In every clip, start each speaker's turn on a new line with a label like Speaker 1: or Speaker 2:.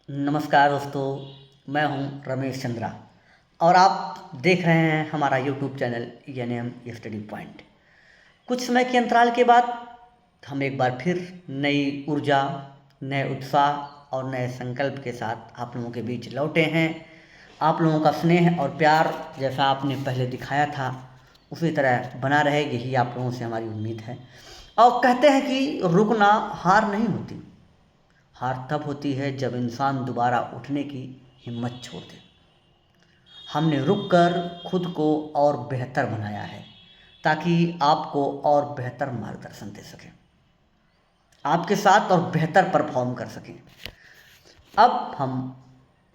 Speaker 1: नमस्कार दोस्तों, मैं हूं रमेश चंद्रा और आप देख रहे हैं हमारा YouTube channel N study point. कुछ समय के अंतराल के बाद हम एक बार फिर नई ऊर्जा, नए उत्साह और नए संकल्प के साथ आप लोगों के बीच लौटे हैं। आप लोगों का स्नेह और प्यार जैसा आपने पहले दिखाया था उसी तरह बना रहे, यही आप लोगों से हमारी उम्मीद है। और कहते हैं कि रुकना हार नहीं होती, हार तब होती है जब इंसान दोबारा उठने की हिम्मत छोड़ दे। हमने रुक कर खुद को और बेहतर बनाया है ताकि आपको और बेहतर मार्गदर्शन दे सकें, आपके साथ और बेहतर परफॉर्म कर सकें। अब हम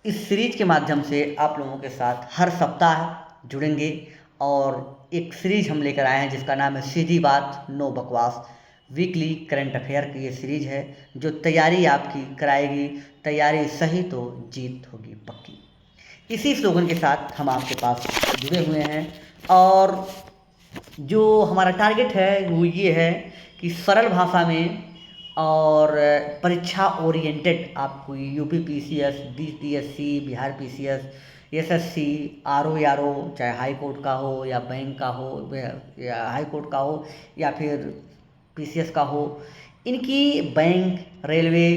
Speaker 1: इस सीरीज के माध्यम से आप लोगों के साथ हर सप्ताह जुड़ेंगे और एक सीरीज हम लेकर आए हैं जिसका नाम है सीधी बात नो बकवास। वीकली करंट अफेयर की ये सीरीज है जो तैयारी आपकी कराएगी। तैयारी सही तो जीत होगी पक्की। इसी स्लोगन के साथ हम आपके पास जुड़े हुए हैं और जो हमारा टारगेट है वो ये है कि सरल भाषा में और परीक्षा ओरिएंटेड आपको UP PCS, BPSC, Bihar PCS, SSC, RO चाहे हाई कोर्ट का हो या बैंक का हो या हाई कोर्ट का हो या फिर पीसीएस का हो, इनकी बैंक, रेलवे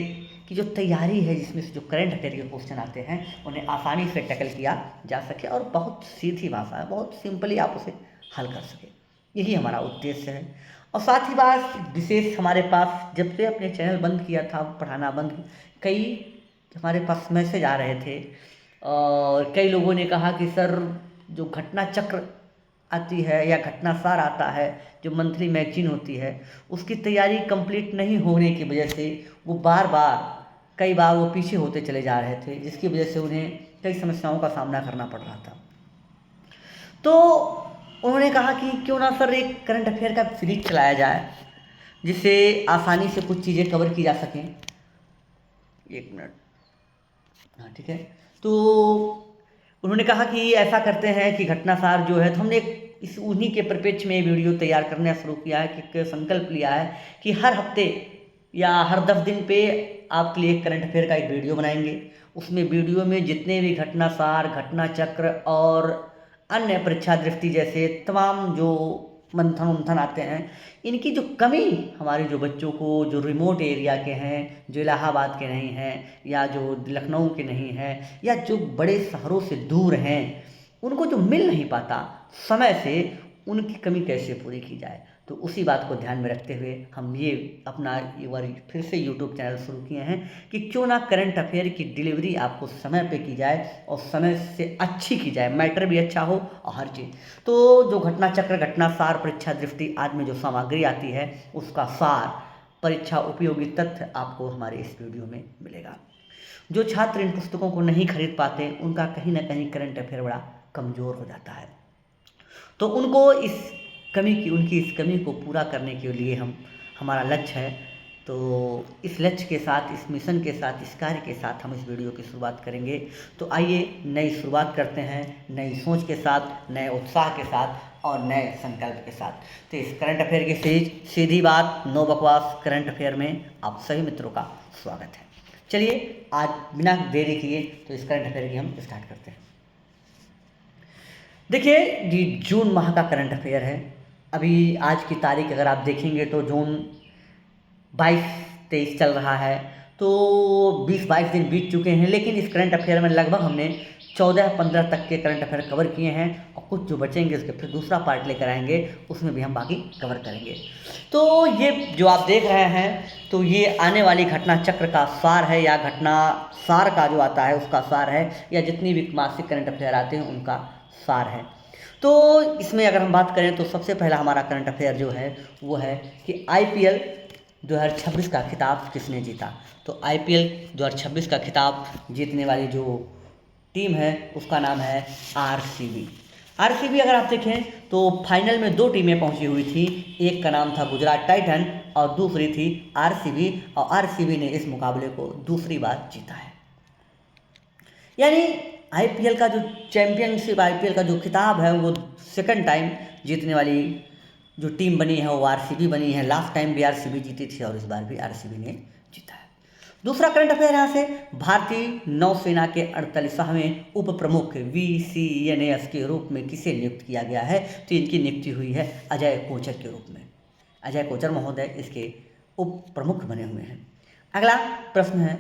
Speaker 1: की जो तैयारी है जिसमें से जो करंट अफेयर के क्वेश्चन आते हैं उन्हें आसानी से टैकल किया जा सके और बहुत सीधी भाषा है, बहुत सिंपली आप उसे हल कर सके, यही हमारा उद्देश्य है। और साथ ही बात विशेष हमारे पास जब से अपने चैनल बंद किया था, पढ़ाना बंद, कई हमारे पास मैसेज आ रहे थे और कई लोगों ने कहा कि सर जो घटना चक्र आती है या घटना सार आता है जो मंथली मैगजीन होती है उसकी तैयारी कंप्लीट नहीं होने की वजह से वो कई बार वो पीछे होते चले जा रहे थे, जिसकी वजह से उन्हें कई समस्याओं का सामना करना पड़ रहा था। तो उन्होंने कहा कि क्यों ना सर एक करंट अफेयर का सीरीज चलाया जाए जिससे आसानी से कुछ चीज़ें कवर की जा सकें। एक मिनट, हाँ ठीक है। तो उन्होंने कहा कि ऐसा करते हैं कि घटनासार जो है, तो हमने इस उन्हीं के परिप्रेक्ष्य में वीडियो तैयार करना शुरू किया है कि संकल्प लिया है कि हर हफ्ते या हर 10 दिन पे आपके लिए एक करंट अफेयर का एक वीडियो बनाएंगे। उसमें वीडियो में जितने भी घटनासार, घटना चक्र और अन्य परीक्षा दृष्टि जैसे तमाम जो मंथन उंथन आते हैं, इनकी जो कमी हमारे जो बच्चों को जो रिमोट एरिया के हैं, जो इलाहाबाद के नहीं हैं या जो लखनऊ के नहीं हैं या जो बड़े शहरों से दूर हैं, उनको जो मिल नहीं पाता समय से, उनकी कमी कैसे पूरी की जाए। तो उसी बात को ध्यान में रखते हुए हम ये अपना एक बार फिर से यूट्यूब चैनल शुरू किए हैं कि क्यों ना करंट अफेयर की डिलीवरी आपको समय पे की जाए और समय से अच्छी की जाए, मैटर भी अच्छा हो और हर चीज़। तो जो घटना चक्र, घटना सार, परीक्षा दृष्टि आदि में जो सामग्री आती है उसका सार, परीक्षा उपयोगी तथ्य आपको हमारे इस वीडियो में मिलेगा। जो छात्र इन पुस्तकों को नहीं खरीद पाते उनका कहीं ना कहीं करंट अफेयर बड़ा कमज़ोर हो जाता है। तो उनकी इस कमी को पूरा करने के लिए हमारा लक्ष्य है। तो इस लक्ष्य के साथ, इस मिशन के साथ, इस कार्य के साथ हम इस वीडियो की शुरुआत करेंगे। तो आइए नई शुरुआत करते हैं, नई सोच के साथ, नए उत्साह के साथ और नए संकल्प के साथ। तो इस करंट अफेयर की सीधी बात नो बकवास करंट अफेयर में आप सभी मित्रों का स्वागत है। चलिए आज बिना देरी किए तो इस करंट अफेयर की हम स्टार्ट करते हैं। देखिए जी, जून माह का करंट अफेयर है। अभी आज की तारीख अगर आप देखेंगे तो जून 22-23 चल रहा है, तो 20-22 दिन बीत चुके हैं, लेकिन इस करंट अफेयर में लगभग हमने 14-15 तक के करंट अफेयर कवर किए हैं और कुछ जो बचेंगे उसके फिर दूसरा पार्ट लेकर आएंगे, उसमें भी हम बाकी कवर करेंगे। तो ये जो आप देख रहे हैं तो ये आने वाली घटना चक्र का सार है या घटना सार का जो आता है उसका सार है, या जितनी भी मासिक करंट अफेयर आते हैं उनका सार है। तो इसमें अगर हम बात करें तो सबसे पहला हमारा करंट अफेयर जो है वो है कि आईपीएल 2026 का खिताब किसने जीता। तो आईपीएल 2026 का खिताब जीतने वाली जो टीम है उसका नाम है आरसीबी। आरसीबी अगर आप देखें तो फाइनल में 2 टीमें पहुंची हुई थी, एक का नाम था गुजरात टाइटन और दूसरी थी आरसीबी, और आरसीबी ने इस मुकाबले को दूसरी बार जीता है। यानी आईपीएल का जो चैंपियनशिप, आईपीएल का जो खिताब है वो सेकंड टाइम जीतने वाली जो टीम बनी है वो आरसीबी बनी है। लास्ट टाइम भी आरसीबी जीती थी और इस बार भी आरसीबी ने जीता है। दूसरा करंट अफेयर यहाँ से, भारतीय नौसेना के 48वें उप प्रमुख VCNAS के रूप में किसे नियुक्त किया गया है? तो इनकी नियुक्ति हुई है अजय कोचर के रूप में। अजय कोचर महोदय इसके उप प्रमुख बने हुए हैं। अगला प्रश्न है,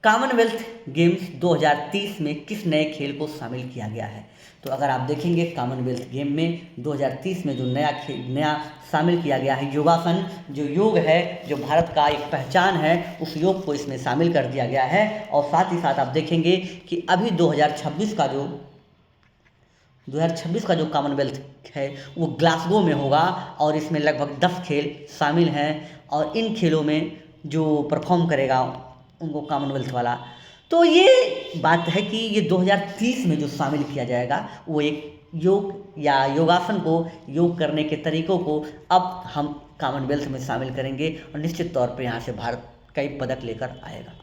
Speaker 1: कॉमनवेल्थ गेम्स 2030 में किस नए खेल को शामिल किया गया है? तो अगर आप देखेंगे कॉमनवेल्थ गेम में 2030 में जो नया शामिल किया गया है योगासन, जो योग है, जो भारत का एक पहचान है, उस योग को इसमें शामिल कर दिया गया है। और साथ ही साथ आप देखेंगे कि अभी 2026 का जो कॉमनवेल्थ है वो ग्लासगो में होगा और इसमें लगभग 10 खेल शामिल हैं और इन खेलों में जो परफॉर्म करेगा उनको कॉमनवेल्थ वाला, तो ये बात है कि ये 2030 में जो शामिल किया जाएगा वो एक योग या योगासन को, योग करने के तरीकों को अब हम कॉमनवेल्थ में शामिल करेंगे और निश्चित तौर पे यहाँ से भारत कई पदक लेकर आएगा।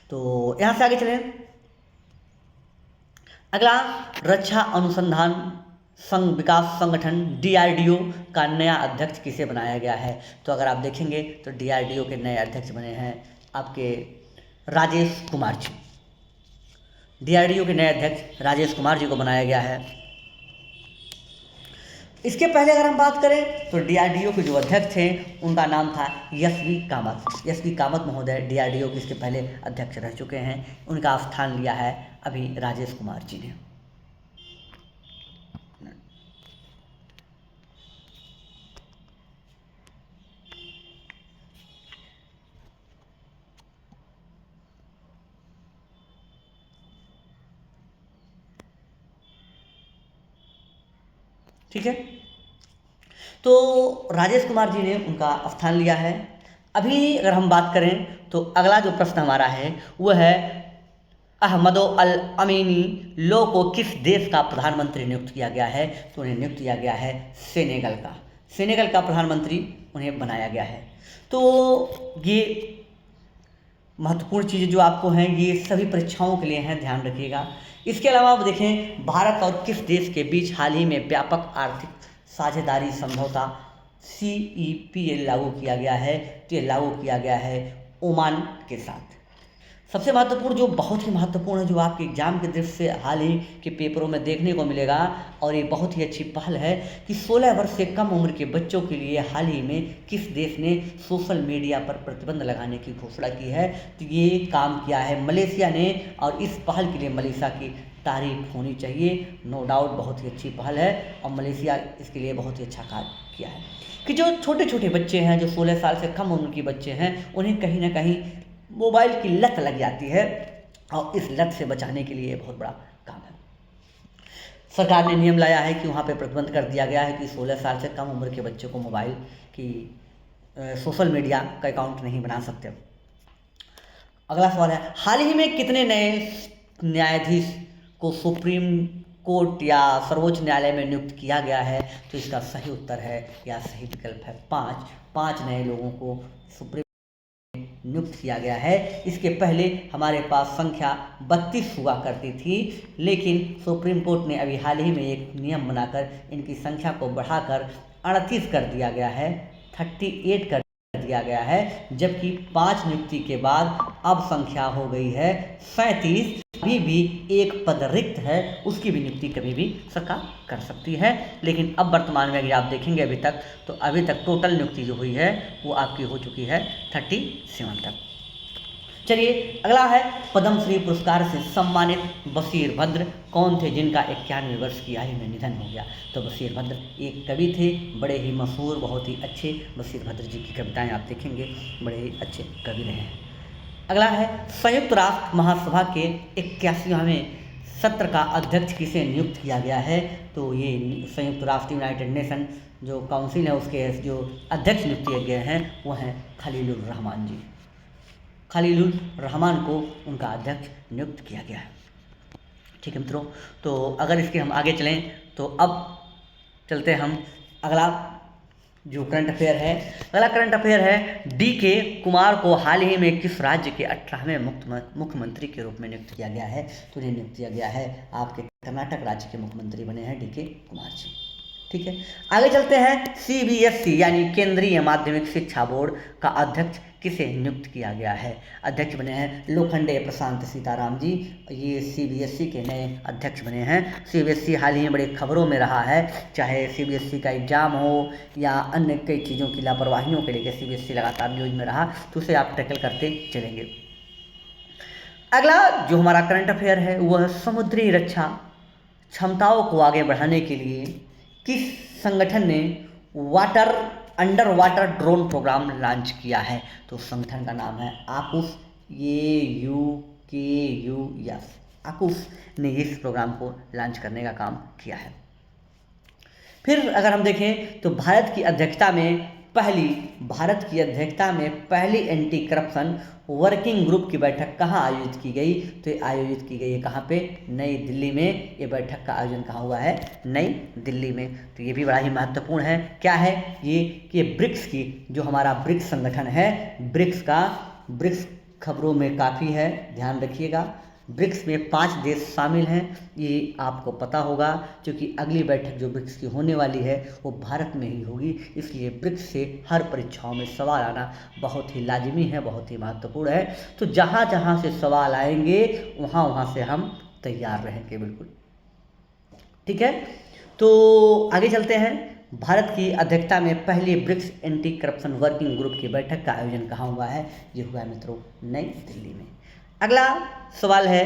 Speaker 1: तो यहाँ से आगे चलें। अगला, रक्षा अनुसंधान संघ विकास संगठन DRDO का नया अध्यक्ष किसे बनाया गया है? तो अगर आप देखेंगे तो DRDO के नए अध्यक्ष बने हैं आपके राजेश कुमार जी। DRDO के नए अध्यक्ष राजेश कुमार जी को बनाया गया है। इसके पहले अगर हम बात करें तो DRDO के जो अध्यक्ष थे उनका नाम था SV कामत। SV कामत महोदय DRDO के इसके पहले अध्यक्ष रह चुके हैं, उनका स्थान लिया है अभी राजेश कुमार जी ने। ठीक है, तो राजेश कुमार जी ने उनका स्थान लिया है। अभी अगर हम बात करें तो अगला जो प्रश्न हमारा है वो है, अहमदो अल अमीनी लो को किस देश का प्रधानमंत्री नियुक्त किया गया है? तो उन्हें नियुक्त किया गया है सेनेगल का। सेनेगल का प्रधानमंत्री उन्हें बनाया गया है। तो ये महत्वपूर्ण चीज़ें जो आपको हैं ये सभी परीक्षाओं के लिए हैं, ध्यान रखिएगा। इसके अलावा आप देखें, भारत और किस देश के बीच हाल ही में व्यापक आर्थिक साझेदारी समझौता CEPA लागू किया गया है? तो ये लागू किया गया है ओमान के साथ। सबसे महत्वपूर्ण, जो बहुत ही महत्वपूर्ण है, जो आपके एग्जाम के दृष्टि से हाल ही के पेपरों में देखने को मिलेगा और ये बहुत ही अच्छी पहल है कि 16 वर्ष से कम उम्र के बच्चों के लिए हाल ही में किस देश ने सोशल मीडिया पर प्रतिबंध लगाने की घोषणा की है? तो ये काम किया है मलेशिया ने और इस पहल के लिए मलेशिया की तारीफ होनी चाहिए। नो डाउट बहुत ही अच्छी पहल है और मलेशिया इसके लिए बहुत ही अच्छा कार्य किया है कि जो छोटे छोटे बच्चे हैं, जो 16 साल से कम उम्र के बच्चे हैं, उन्हें कहीं ना कहीं मोबाइल की लत लग जाती है और इस लत से बचाने के लिए बहुत बड़ा काम है। सरकार ने नियम लाया है कि वहाँ पे प्रतिबंध कर दिया गया है कि 16 साल से कम उम्र के बच्चों को मोबाइल की सोशल मीडिया का अकाउंट नहीं बना सकते। अगला सवाल है, हाल ही में कितने नए न्यायाधीश को सुप्रीम कोर्ट या सर्वोच्च न्यायालय में नियुक्त किया गया है? तो इसका सही उत्तर है या सही विकल्प है 5 नए लोगों को सुप्रीम नियुक्त किया गया है। इसके पहले हमारे पास संख्या 32 हुआ करती थी, लेकिन सुप्रीम कोर्ट ने अभी हाल ही में एक नियम बनाकर इनकी संख्या को बढ़ाकर 38 कर दिया गया है, 38 कर दिया गया है, जबकि 5 नियुक्ति के बाद अब संख्या हो गई है 37। अभी भी एक पद रिक्त है, उसकी भी नियुक्ति कभी भी सरकार कर सकती है, लेकिन अब वर्तमान में अगर आप देखेंगे अभी तक टोटल नियुक्ति जो हुई है वो आपकी हो चुकी है 37 तक। चलिए अगला है, पद्मश्री पुरस्कार से सम्मानित बशीर भद्र कौन थे जिनका 91 वर्ष की आयु में निधन हो गया? तो बशीर भद्र एक कवि थे, बड़े ही मशहूर, बहुत ही अच्छे बशीर भद्र जी की कविताएं आप देखेंगे, बड़े ही अच्छे कवि रहे हैं। अगला है, संयुक्त राष्ट्र महासभा के 81वें सत्र का अध्यक्ष किसे नियुक्त किया गया है? तो ये संयुक्त राष्ट्र यूनाइटेड नेशन जो काउंसिल है उसके जो अध्यक्ष नियुक्त किए गए हैं वो हैं खलीलुर रहमान जी। खलीलुर रहमान को उनका अध्यक्ष नियुक्त किया गया है। ठीक है मित्रों, तो अगर इसके हम आगे चलें तो अब चलते हम अगला जो करंट अफेयर है। अगला करंट अफेयर है, DK कुमार को हाल ही में किस राज्य के 18वें मुख्यमंत्री के रूप में नियुक्त किया गया है? तो उन्हें नियुक्त किया गया है आपके कर्नाटक राज्य के मुख्यमंत्री बने हैं DK कुमार जी। ठीक है, आगे चलते हैं। सीबीएसई यानी केंद्रीय माध्यमिक शिक्षा बोर्ड का अध्यक्ष किसे नियुक्त किया गया है? अध्यक्ष बने हैं लोखंडे प्रशांत सीताराम जी, ये सीबीएसई के नए अध्यक्ष बने हैं। सीबीएसई हाल ही में बड़ी खबरों में रहा है, चाहे सीबीएसई का एग्जाम हो या अन्य कई चीज़ों की लापरवाहियों के लेकर सीबीएसई लगातार न्यूज में रहा, तो उसे आप टैकल करते चलेंगे। अगला जो हमारा करंट अफेयर है वह समुद्री रक्षा क्षमताओं को आगे बढ़ाने के लिए किस संगठन ने under water drone programme launch किया है? तो संगठन का नाम है AUKUS, AUKUS, AUKUS ने इस प्रोग्राम को लॉन्च करने का काम किया है। फिर अगर हम देखें तो भारत की अध्यक्षता में पहली एंटी करप्शन वर्किंग ग्रुप की बैठक कहाँ आयोजित की गई? तो ये आयोजित की गई है कहाँ पे? नई दिल्ली में। ये बैठक का आयोजन कहाँ हुआ है? नई दिल्ली में। तो ये भी बड़ा ही महत्वपूर्ण है। क्या है ये? कि ब्रिक्स की जो हमारा ब्रिक्स संगठन है, ब्रिक्स खबरों में काफ़ी है, ध्यान रखिएगा। ब्रिक्स में 5 देश शामिल हैं, ये आपको पता होगा, क्योंकि अगली बैठक जो ब्रिक्स की होने वाली है वो भारत में ही होगी, इसलिए ब्रिक्स से हर परीक्षाओं में सवाल आना बहुत ही लाजिमी है, बहुत ही महत्वपूर्ण है। तो जहाँ जहाँ से सवाल आएंगे वहाँ से हम तैयार रहेंगे, बिल्कुल ठीक है। तो आगे चलते हैं। भारत की अध्यक्षता में पहली BRICS anti corruption working group की बैठक का आयोजन कहाँ हुआ है? ये हुआ है मित्रों नई दिल्ली में। अगला सवाल है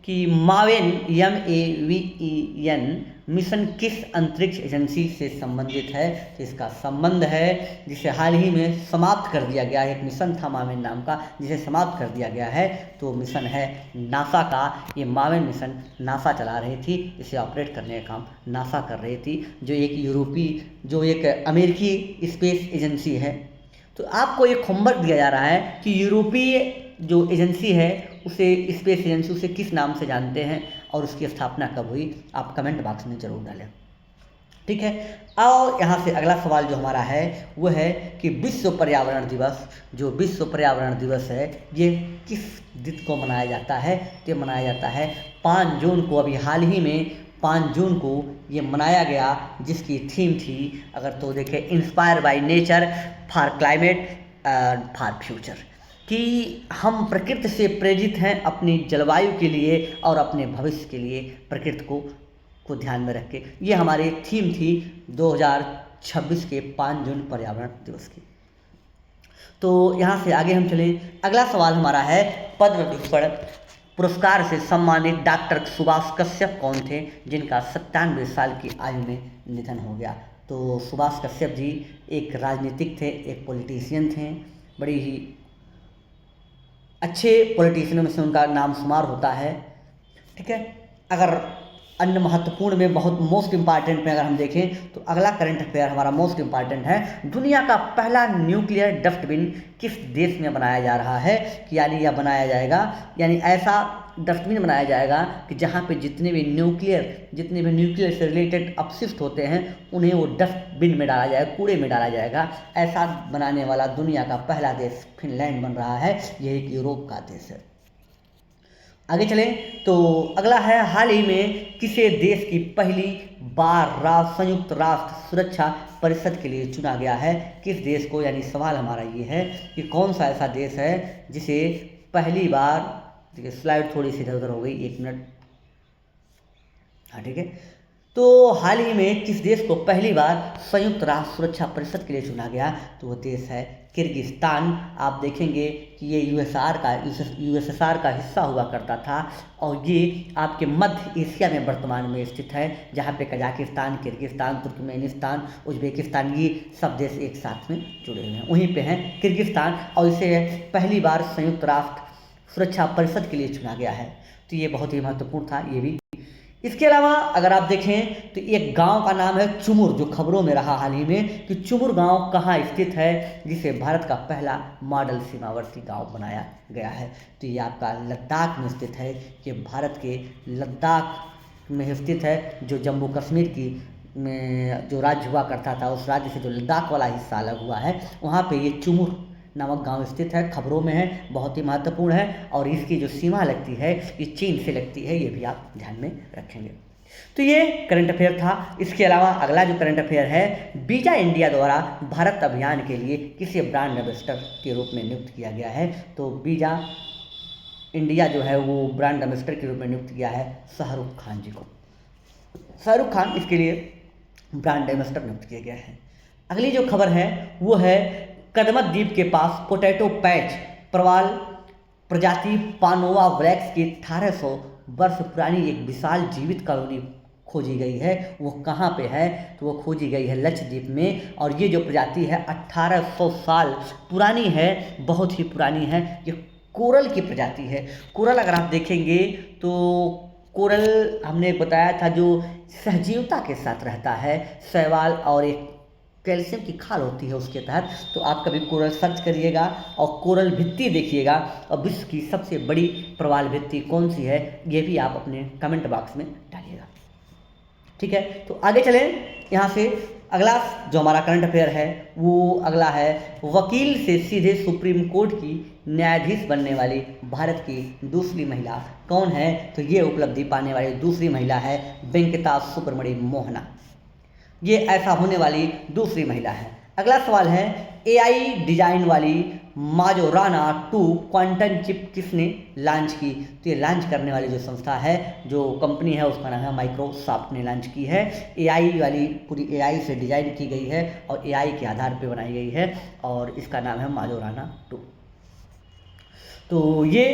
Speaker 1: कि मावेन MEVEN मिशन किस अंतरिक्ष एजेंसी से संबंधित है? तो इसका संबंध है जिसे हाल ही में समाप्त कर दिया गया है। एक मिशन था मावेन नाम का, जिसे समाप्त कर दिया गया है, तो मिशन है नासा का। ये मावेन मिशन नासा चला रही थी, इसे ऑपरेट करने का काम नासा कर रही थी, जो एक अमेरिकी स्पेस एजेंसी है। तो आपको एक होमवर्क दिया जा रहा है कि यूरोपीय जो एजेंसी है उसे स्पेस एजेंसी उसे किस नाम से जानते हैं और उसकी स्थापना कब हुई? आप कमेंट बॉक्स में जरूर डालें, ठीक है। और यहाँ से अगला सवाल जो हमारा है वो है कि विश्व पर्यावरण दिवस है ये किस दिन को मनाया जाता है? तो मनाया जाता है 5 जून को। अभी हाल ही में 5 जून को ये मनाया गया, जिसकी थीम थी, अगर तो देखें, inspire by nature for climate for future, कि हम प्रकृति से प्रेरित हैं अपनी जलवायु के लिए और अपने भविष्य के लिए, प्रकृति को ध्यान में रख के। ये हमारी थीम थी 2026 के 5 जून पर्यावरण दिवस की। तो यहाँ से आगे हम चलें। अगला सवाल हमारा है पद्म विभूषण पुरस्कार से सम्मानित डॉक्टर सुभाष कश्यप कौन थे जिनका 97 साल की आयु में निधन हो गया? तो सुभाष कश्यप जी एक राजनीतिक थे, एक पॉलिटिशियन थे, बड़ी ही अच्छे पॉलिटिशियनों में से उनका नाम शुमार होता है, ठीक है। अगर अन्य महत्वपूर्ण में बहुत मोस्ट इम्पॉर्टेंट में अगर हम देखें तो अगला करंट अफेयर हमारा मोस्ट इम्पॉर्टेंट है। दुनिया का पहला न्यूक्लियर डस्टबिन किस देश में बनाया जा रहा है? कि यानी यह बनाया जाएगा, यानी ऐसा डस्टबिन बनाया जाएगा कि जहाँ पे जितने भी न्यूक्लियर से रिलेटेड अपशिष्ट होते हैं उन्हें वो डस्टबिन में डाला जाएगा, कूड़े में डाला जाएगा। ऐसा बनाने वाला दुनिया का पहला देश फिनलैंड बन रहा है, यह एक यूरोप का देश है। आगे चलें तो अगला है हाल ही में किसे देश की पहली बार संयुक्त राष्ट्र सुरक्षा परिषद के लिए चुना गया है? किस देश को? यानी सवाल हमारा ये है कि कौन सा ऐसा देश है जिसे पहली बार, देखिए स्लाइड थोड़ी सी इधर उधर हो गई, 1 मिनट, हाँ ठीक है। तो हाल ही में किस देश को पहली बार संयुक्त राष्ट्र सुरक्षा परिषद के लिए चुना गया? तो वो देश है किर्गिस्तान। आप देखेंगे कि ये यूएसएसआर का हिस्सा हुआ करता था और ये आपके मध्य एशिया में वर्तमान में स्थित है, जहाँ पे कजाकिस्तान, किर्गिस्तान, तुर्कमेनिस्तान, उज्बेकिस्तान, ये सब देश एक साथ में जुड़े हुए हैं। वहीं पे हैं किर्गिस्तान और इसे पहली बार संयुक्त राष्ट्र सुरक्षा परिषद के लिए चुना गया है। तो ये बहुत ही महत्वपूर्ण था ये भी। इसके अलावा अगर आप देखें तो एक गांव का नाम है चुमुर, जो खबरों में रहा हाल ही में कि चुमुर गांव कहाँ स्थित है, जिसे भारत का पहला मॉडल सीमावर्ती गांव बनाया गया है। तो ये आपका लद्दाख में स्थित है, कि भारत के लद्दाख में स्थित है, जो जम्मू कश्मीर की में जो राज्य हुआ करता था उस राज्य से जो लद्दाख वाला हिस्सा अलग हुआ है, वहाँ पे ये चुमुर नामक गांव स्थित है, खबरों में है, बहुत ही महत्वपूर्ण है। और इसकी जो सीमा लगती है ये चीन से लगती है, ये भी आप ध्यान में रखेंगे। तो ये करंट अफेयर था। इसके अलावा अगला जो करंट अफेयर है, वीजा इंडिया द्वारा भारत अभियान के लिए किसी ब्रांड एम्बेसडर के रूप में नियुक्त किया गया है। तो वीजा इंडिया जो है वो ब्रांड एम्बेसडर के रूप में नियुक्त किया है शाहरुख खान जी को। शाहरुख खान इसके लिए ब्रांड एम्बेसडर नियुक्त किया गया है। अगली जो खबर है वो है, कदमत द्वीप के पास पोटैटो पैच प्रवाल प्रजाति पानोवा ब्लैक्स की 1800 वर्ष पुरानी एक विशाल जीवित कॉलोनी खोजी गई है। वो कहाँ पे है? तो वो खोजी गई है लक्षद्वीप में, और ये जो प्रजाति है 1800 साल पुरानी है, बहुत ही पुरानी है। ये कोरल की प्रजाति है। कोरल अगर आप देखेंगे तो कोरल हमने बताया था जो सहजीवता के साथ रहता है, शैवाल और एक कैल्शियम की खाल होती है उसके तहत। तो आप कभी कोरल सर्च करिएगा और कोरल भित्ति देखिएगा, और विश्व की सबसे बड़ी प्रवाल भित्ति कौन सी है ये भी आप अपने कमेंट बॉक्स में डालिएगा। ठीक है, तो आगे चलें। यहाँ से अगला जो हमारा करंट अफेयर है वो अगला है, वकील से सीधे सुप्रीम कोर्ट की न्यायाधीश बनने वाली भारत की दूसरी महिला कौन है? तो ये उपलब्धि पाने वाली दूसरी महिला है वेंकटा सुब्रमण्यम मोहना। ये ऐसा होने वाली दूसरी महिला है। अगला सवाल है, एआई डिजाइन वाली माजोराना 2 क्वांटम चिप किसने लॉन्च की? तो ये लॉन्च करने वाली जो संस्था है, जो कंपनी है, उसका नाम है माइक्रोसॉफ्ट ने लॉन्च की है। एआई वाली पूरी एआई से डिजाइन की गई है और एआई के आधार पर बनाई गई है, और इसका नाम है माजोराना 2। तो ये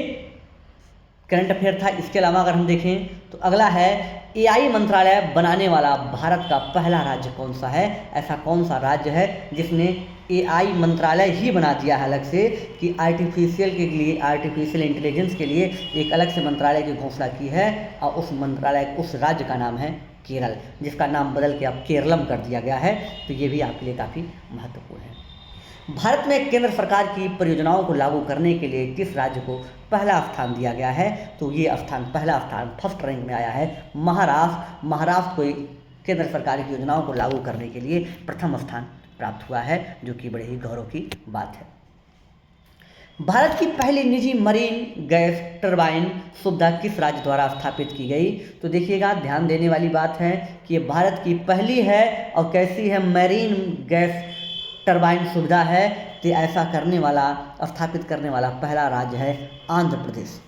Speaker 1: करंट अफेयर था। इसके अलावा अगर हम देखें तो अगला है, एआई मंत्रालय बनाने वाला भारत का पहला राज्य कौन सा है? ऐसा कौन सा राज्य है जिसने एआई मंत्रालय ही बना दिया है अलग से, कि आर्टिफिशियल के लिए, आर्टिफिशियल इंटेलिजेंस के लिए एक अलग से मंत्रालय की घोषणा की है, और उस मंत्रालय, उस राज्य का नाम है केरल, जिसका नाम बदल के अब केरलम कर दिया गया है। तो ये भी आपके लिए काफ़ी महत्वपूर्ण है। भारत में केंद्र सरकार की परियोजनाओं को लागू करने के लिए किस राज्य को पहला स्थान दिया गया है? तो ये स्थान, पहला स्थान, फर्स्ट रैंक में आया है महाराष्ट्र। महाराष्ट्र को केंद्र सरकार की योजनाओं को लागू करने के लिए प्रथम स्थान प्राप्त हुआ है, जो कि बड़े ही गौरव की बात है। भारत की पहली निजी मरीन गैस टरबाइन सुविधा किस राज्य द्वारा स्थापित की गई? तो देखिएगा, ध्यान देने वाली बात है कि ये भारत की पहली है, और कैसी है? मरीन गैस टरबाइन सुविधा है। तो ऐसा करने वाला, स्थापित करने वाला पहला राज्य है आंध्र प्रदेश।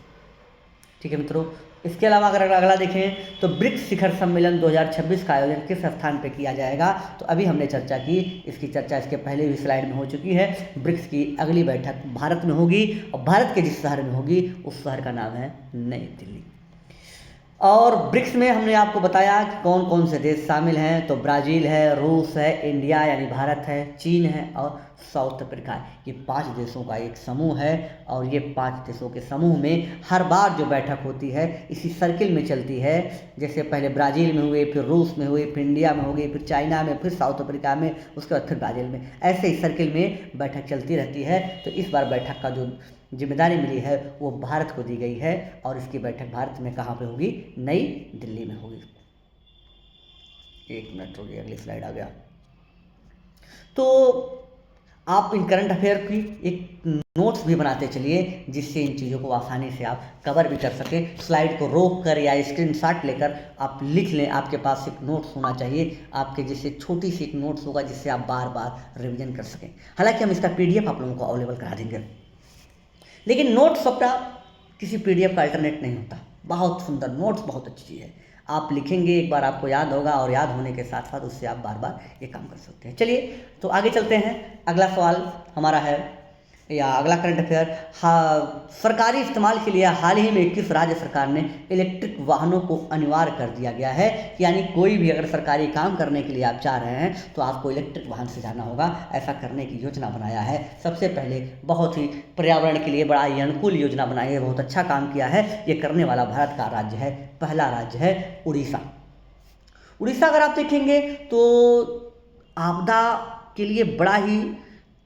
Speaker 1: ठीक है मित्रों, इसके अलावा अगर अगला देखें तो ब्रिक्स शिखर सम्मेलन 2026 का आयोजन किस स्थान पर किया जाएगा? तो अभी हमने चर्चा की, इसकी चर्चा इसके पहले भी स्लाइड में हो चुकी है। ब्रिक्स की अगली बैठक भारत में होगी, और भारत के जिस शहर में होगी उस शहर का नाम है नई दिल्ली। और ब्रिक्स में हमने आपको बताया कि कौन कौन से देश शामिल हैं। तो ब्राज़ील है, रूस है, इंडिया यानी भारत है, चीन है और साउथ अफ्रीका। ये 5 देशों का एक समूह है, और ये 5 देशों के समूह में हर बार जो बैठक होती है इसी सर्किल में चलती है। जैसे पहले ब्राज़ील में हुए, फिर रूस में हुए, फिर इंडिया में हो गई, फिर चाइना में, फिर साउथ अफ्रीका में, उसके बाद फिर ब्राज़ील में, ऐसे ही सर्किल में बैठक चलती रहती है। तो इस बार बैठक का जो जिम्मेदारी मिली है वो भारत को दी गई है, और इसकी बैठक भारत में कहाँ पे होगी? नई दिल्ली में होगी। 1 मिनट हो गया, अगली स्लाइड आ गया। तो आप इन करंट अफेयर की एक नोट्स भी बनाते चलिए, जिससे इन चीज़ों को आसानी से आप कवर भी कर सकें। स्लाइड को रोक कर या स्क्रीनशॉट लेकर आप लिख लें। आपके पास एक नोट्स होना चाहिए आपके, जिससे छोटी सी एक नोट्स होगा, जिससे आप बार बार रिवीजन कर सकें। हालांकि हम इसका PDF आप लोगों को अवेलेबल करा देंगे, लेकिन नोट्स अपना किसी PDF का अल्टरनेट नहीं होता। बहुत सुंदर नोट्स, बहुत अच्छी चीज़ है। आप लिखेंगे, एक बार आपको याद होगा, और याद होने के साथ साथ उससे आप बार बार ये काम कर सकते हैं। चलिए तो आगे चलते हैं। अगला सवाल हमारा है, या अगला करंट अफेयर, सरकारी इस्तेमाल के लिए हाल ही में किस राज्य सरकार ने इलेक्ट्रिक वाहनों को अनिवार्य कर दिया गया है? यानी कोई भी अगर सरकारी काम करने के लिए आप चाह रहे हैं तो आपको इलेक्ट्रिक वाहन से जाना होगा। ऐसा करने की योजना बनाया है सबसे पहले, बहुत ही पर्यावरण के लिए बड़ा ही अनुकूल योजना बनाई है, बहुत अच्छा काम किया है। ये करने वाला भारत का राज्य है, पहला राज्य है उड़ीसा। उड़ीसा अगर आप देखेंगे तो आपदा के लिए बड़ा ही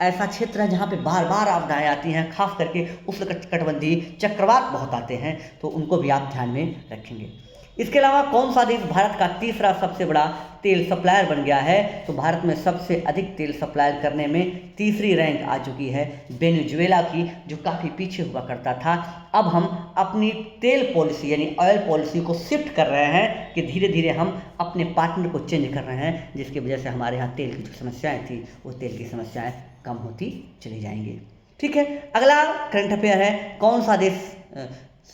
Speaker 1: ऐसा क्षेत्र है जहाँ पे बार बार आपदाएं आती हैं, खास करके उष्णकटिबंधीय चक्रवात बहुत आते हैं, तो उनको भी आप ध्यान में रखेंगे। इसके अलावा कौन सा देश भारत का तीसरा सबसे बड़ा तेल सप्लायर बन गया है? तो भारत में सबसे अधिक तेल सप्लाई करने में तीसरी रैंक आ चुकी है वेनेजुएला की, जो काफ़ी पीछे हुआ करता था। अब हम अपनी तेल पॉलिसी यानी ऑयल पॉलिसी को शिफ्ट कर रहे हैं कि धीरे धीरे हम अपने पार्टनर को चेंज कर रहे हैं, जिसकी वजह से हमारे यहाँ तेल की जो समस्याएँ थी वो तेल की समस्याएँ कम होती चली जाएंगी। ठीक है, अगला करंट अफेयर है, कौन सा देश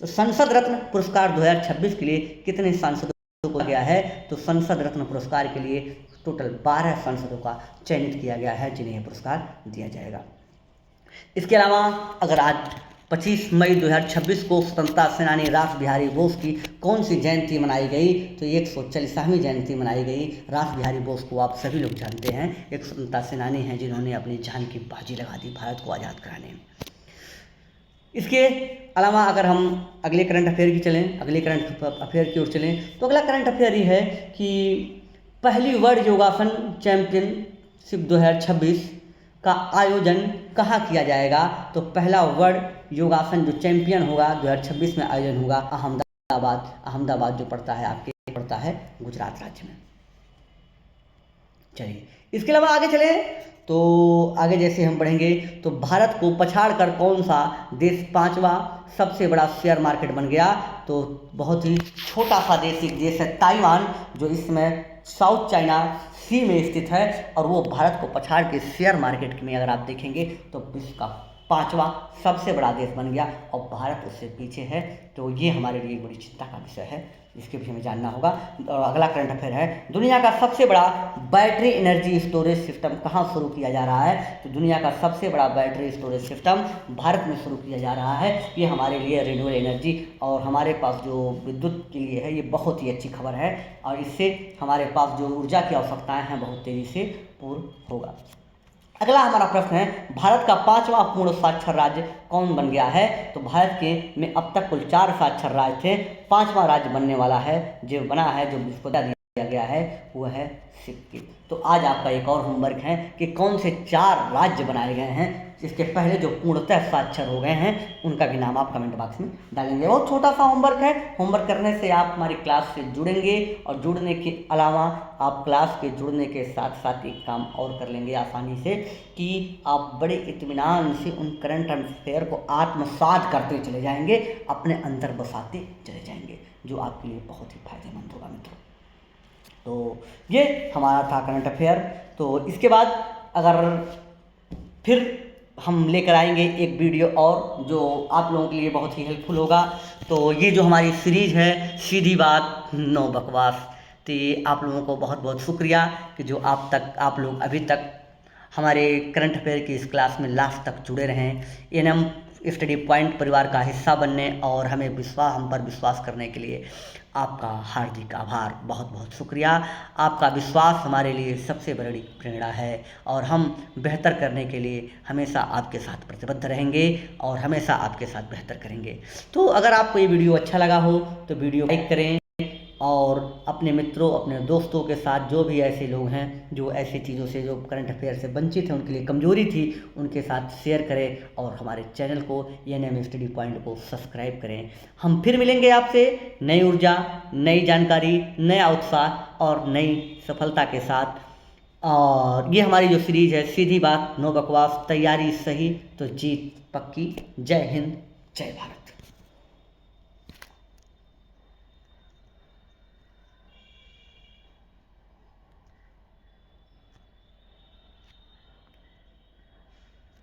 Speaker 1: संसद रत्न पुरस्कार 2026 के लिए कितने सांसदों को गया है? तो संसद रत्न पुरस्कार के लिए टोटल 12 सांसदों का चयनित किया गया है जिन्हें यह पुरस्कार दिया जाएगा। इसके अलावा अगर आज 25 मई 2026 को स्वतंत्रता सेनानी रास बिहारी बोस की कौन सी जयंती मनाई गई? तो 140वीं जयंती मनाई गई। रास बिहारी बोस को आप सभी लोग जानते हैं, एक स्वतंत्रता सेनानी हैं जिन्होंने अपनी जान की बाजी लगा दी भारत को आज़ाद कराने में। इसके अलावा अगर हम अगले करंट अफेयर की ओर चलें तो अगला करंट अफेयर ये है कि पहली वर्ल्ड योगासन चैंपियनशिप 2026 का आयोजन कहाँ किया जाएगा? तो पहला वर्ल्ड योगासन जो चैंपियन होगा 2026 में आयोजन होगा अहमदाबाद जो पड़ता है गुजरात राज्य में। चलिए, इसके अलावा आगे चलें तो आगे जैसे हम बढ़ेंगे तो भारत को पछाड़ कर कौन सा देश 5वां सबसे बड़ा शेयर मार्केट बन गया? तो बहुत ही छोटा सा एक देश है ताइवान, जो इसमें साउथ चाइना सी में स्थित है, और वो भारत को पछाड़ के शेयर मार्केट में अगर आप देखेंगे तो विश्व का 5वां सबसे बड़ा देश बन गया और भारत उससे पीछे है। तो ये हमारे लिए बड़ी चिंता का विषय है, इसके विषय में जानना होगा। और अगला करंट अफेयर है, दुनिया का सबसे बड़ा बैटरी एनर्जी स्टोरेज सिस्टम कहाँ शुरू किया जा रहा है? तो दुनिया का सबसे बड़ा बैटरी स्टोरेज सिस्टम भारत में शुरू किया जा रहा है। ये हमारे लिए रिन्यूएबल एनर्जी और हमारे पास जो विद्युत के लिए है ये बहुत ही अच्छी खबर है, और इससे हमारे पास जो ऊर्जा की आवश्यकताएँ हैं बहुत तेज़ी से पूर्ण होगा। अगला हमारा प्रश्न है, भारत का 5वां पूर्ण साक्षर राज्य कौन बन गया है? तो भारत के में अब तक कुल 4 साक्षर राज्य थे, 5वां राज्य बनने वाला है, जो बना है, जो जिसको दिया गया है वो है सिक्किम। तो आज आपका एक और होमवर्क है कि कौन से 4 राज्य बनाए गए हैं जिसके पहले जो पूर्णतः साक्षर हो गए हैं उनका भी नाम आप कमेंट बॉक्स में डालेंगे। बहुत छोटा सा होमवर्क है, होमवर्क करने से आप हमारी क्लास से जुड़ेंगे, और जुड़ने के अलावा आप क्लास के जुड़ने के साथ साथ एक काम और कर लेंगे आसानी से कि आप बड़े इत्मीनान से उन करंट अफेयर को आत्मसात करते चले जाएंगे, अपने अंदर बसाते चले जाएंगे, जो आपके लिए बहुत ही फायदेमंद होगा मित्रों। तो ये हमारा था करंट अफेयर। तो इसके बाद अगर फिर हम लेकर आएंगे एक वीडियो और जो आप लोगों के लिए बहुत ही हेल्पफुल होगा। तो ये जो हमारी सीरीज़ है सीधी बात नो बकवास, तो ये आप लोगों को बहुत बहुत शुक्रिया कि जो आप लोग अभी तक हमारे करंट अफेयर की इस क्लास में लास्ट तक जुड़े रहें। एएनएम स्टडी पॉइंट परिवार का हिस्सा बनने और हम पर विश्वास करने के लिए आपका हार्दिक आभार, बहुत बहुत शुक्रिया। आपका विश्वास हमारे लिए सबसे बड़ी प्रेरणा है, और हम बेहतर करने के लिए हमेशा आपके साथ प्रतिबद्ध रहेंगे और हमेशा आपके साथ बेहतर करेंगे। तो अगर आपको ये वीडियो अच्छा लगा हो तो वीडियो लाइक करें, और अपने मित्रों, अपने दोस्तों के साथ जो भी ऐसे लोग हैं जो ऐसी चीज़ों से, जो करंट अफेयर से वंचित हैं, उनके लिए कमजोरी थी, उनके साथ शेयर करें, और हमारे चैनल को एएनएम स्टडी पॉइंट को सब्सक्राइब करें। हम फिर मिलेंगे आपसे नई ऊर्जा, नई जानकारी, नया उत्साह और नई सफलता के साथ। और ये हमारी जो सीरीज़ है सीधी बात नो बकवास, तैयारी सही तो जीत पक्की। जय हिंद, जय भारत।